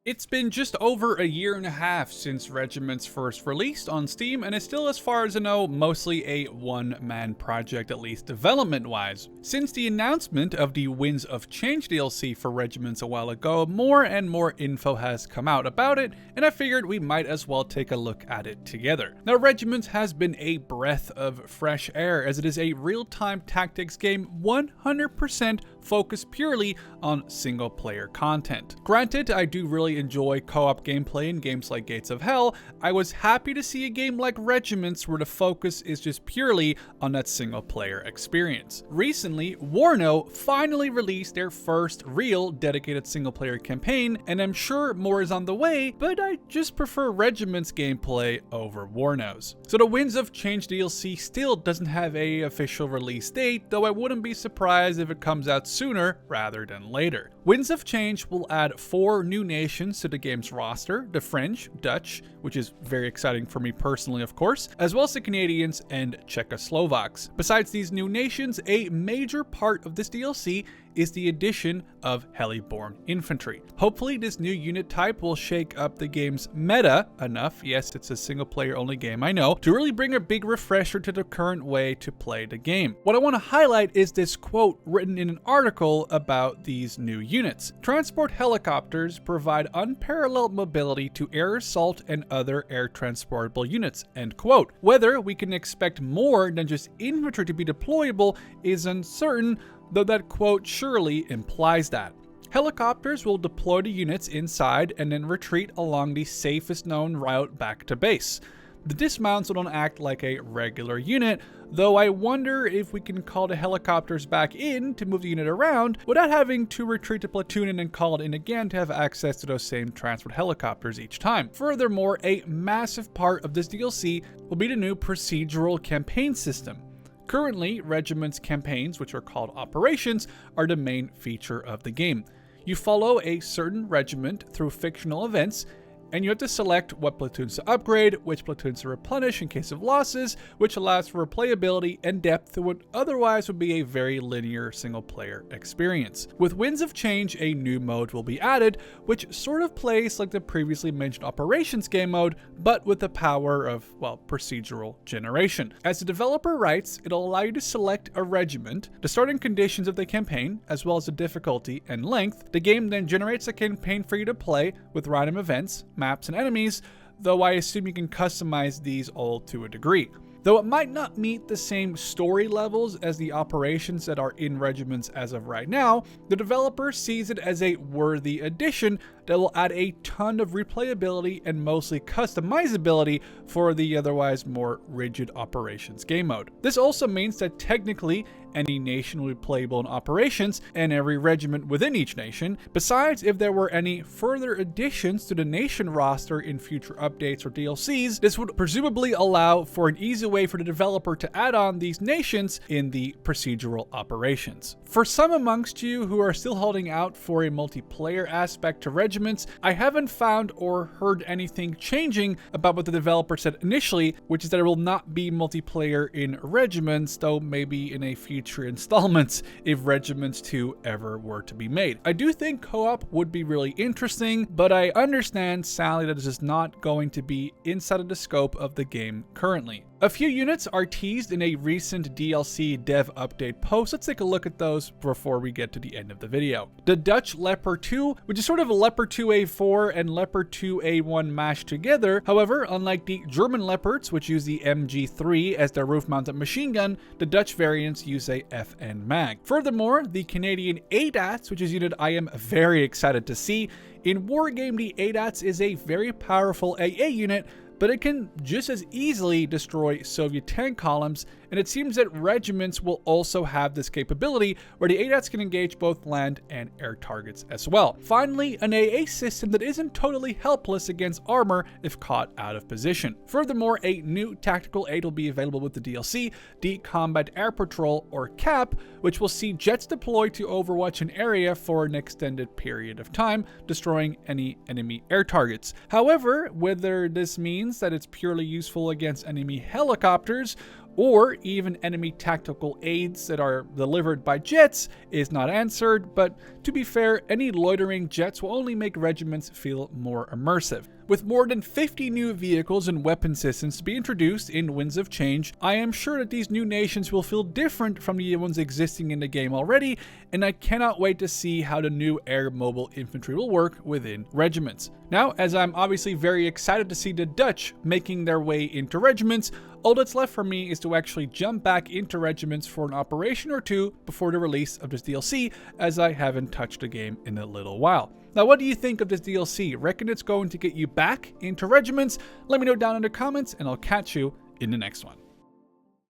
It's been just over a year and a half since Regiments first released on Steam, and is still, as far as I know, mostly a one-man project, at least development-wise. Since the announcement of the Winds of Change DLC for Regiments a while ago, more and more info has come out about it, and I figured we might as well take a look at it together. Now, Regiments has been a breath of fresh air, as it is a real-time tactics game 100% focused purely on single-player content. Granted, I do really enjoy co-op gameplay in games like Gates of Hell. I was happy to see a game like Regiments where the focus is just purely on that single-player experience. Recently, Warno finally released their first real dedicated single-player campaign, and I'm sure more is on the way, but I just prefer Regiments gameplay over Warno's. So the Winds of Change DLC still doesn't have a official release date, though I wouldn't be surprised if it comes out sooner rather than later. Winds of Change will add 4 new nations to the game's roster: the French, Dutch, which is very exciting for me personally of course, as well as the Canadians and Czechoslovaks. Besides these new nations, a major part of this DLC is the addition of Heliborne Infantry. Hopefully this new unit type will shake up the game's meta enough, yes, it's a single player only game I know, to really bring a big refresher to the current way to play the game. What I want to highlight is this quote written in an article about these new units. Transport helicopters provide unparalleled mobility to air assault and other air transportable units, end quote. Whether we can expect more than just infantry to be deployable is uncertain, though that quote surely implies that. Helicopters will deploy the units inside and then retreat along the safest known route back to base. The dismounts will not act like a regular unit, though I wonder if we can call the helicopters back in to move the unit around without having to retreat the platoon and then call it in again to have access to those same transport helicopters each time. Furthermore, a massive part of this DLC will be the new procedural campaign system. Currently, Regiments campaigns, which are called operations, are the main feature of the game. You follow a certain regiment through fictional events, and you have to select what platoons to upgrade, which platoons to replenish in case of losses, which allows for replayability and depth to what otherwise would be a very linear single-player experience. With Winds of Change, a new mode will be added, which sort of plays like the previously mentioned Operations game mode, but with the power of, well, procedural generation. As the developer writes, it'll allow you to select a regiment, the starting conditions of the campaign, as well as the difficulty and length. The game then generates a campaign for you to play with random events, maps, and enemies, though I assume you can customize these all to a degree. Though it might not meet the same story levels as the operations that are in Regiments as of right now, the developer sees it as a worthy addition that will add a ton of replayability and mostly customizability for the otherwise more rigid Operations game mode. This also means that technically any nation will be playable in Operations and every regiment within each nation. Besides, if there were any further additions to the nation roster in future updates or DLCs, this would presumably allow for an easy way for the developer to add on these nations in the procedural operations. For some amongst you who are still holding out for a multiplayer aspect to Regiments, I haven't found or heard anything changing about what the developer said initially, which is that there will not be multiplayer in Regiments, though maybe in a future installments if Regiments 2 ever were to be made. I do think co-op would be really interesting, but I understand sadly that this is not going to be inside of the scope of the game currently. A few units are teased in a recent DLC dev update post. Let's take a look at those before we get to the end of the video. The Dutch Leopard 2, which is sort of a Leopard 2A4 and Leopard 2A1 mashed together. However, unlike the German Leopards, which use the MG3 as their roof-mounted machine gun, the Dutch variants use a FN mag. Furthermore, the Canadian ADATS, which is a unit I am very excited to see. In Wargame, the ADATS is a very powerful AA unit, but it can just as easily destroy Soviet tank columns, and it seems that Regiments will also have this capability where the ADATS can engage both land and air targets as well. Finally, an AA system that isn't totally helpless against armor if caught out of position. Furthermore, a new tactical aid will be available with the DLC, the Combat Air Patrol, or CAP, which will see jets deployed to overwatch an area for an extended period of time, destroying any enemy air targets. However, whether this means that it's purely useful against enemy helicopters, or even enemy tactical aids that are delivered by jets is not answered, but to be fair, any loitering jets will only make regiments feel more immersive. With more than 50 new vehicles and weapon systems to be introduced in Winds of Change, I am sure that these new nations will feel different from the ones existing in the game already, and I cannot wait to see how the new air mobile infantry will work within Regiments. Now, as I'm obviously very excited to see the Dutch making their way into Regiments, all that's left for me is to actually jump back into Regiments for an operation or two before the release of this DLC, as I haven't touched the game in a little while. Now, what do you think of this DLC? Reckon it's going to get you back into Regiments? Let me know down in the comments, and I'll catch you in the next one.